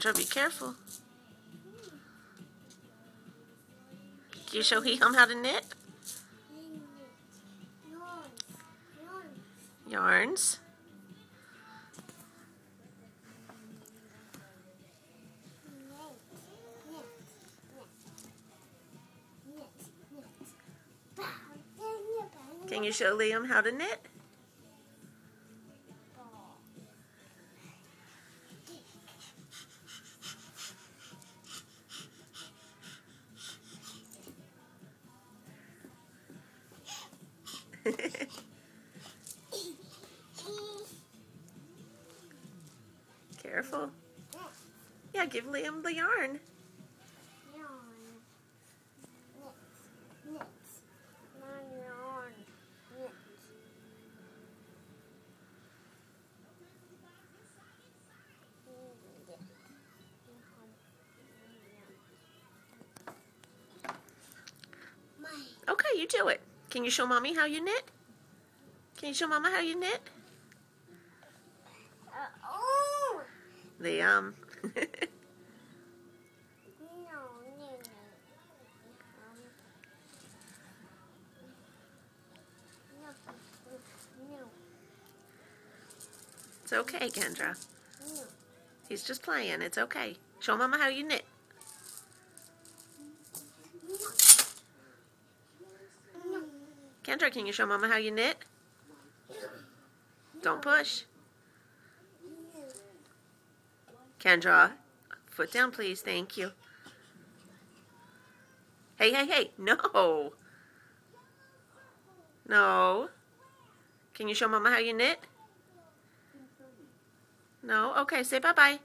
Kendra, be careful. Can you show him how to knit? Yarns. Can you show Liam how to knit? Careful. Yeah, give Liam the yarn. Okay, you do it. Can you show Mommy how you knit? Can you show Mama how you knit? Liam. It's okay, Kendra. He's just playing. It's okay. Show Mama how you knit. Kendra, can you show Mama how you knit? Don't push. Kendra, foot down, please. Thank you. Hey, hey, hey. No. No. Can you show Mama how you knit? No? Okay, say bye-bye.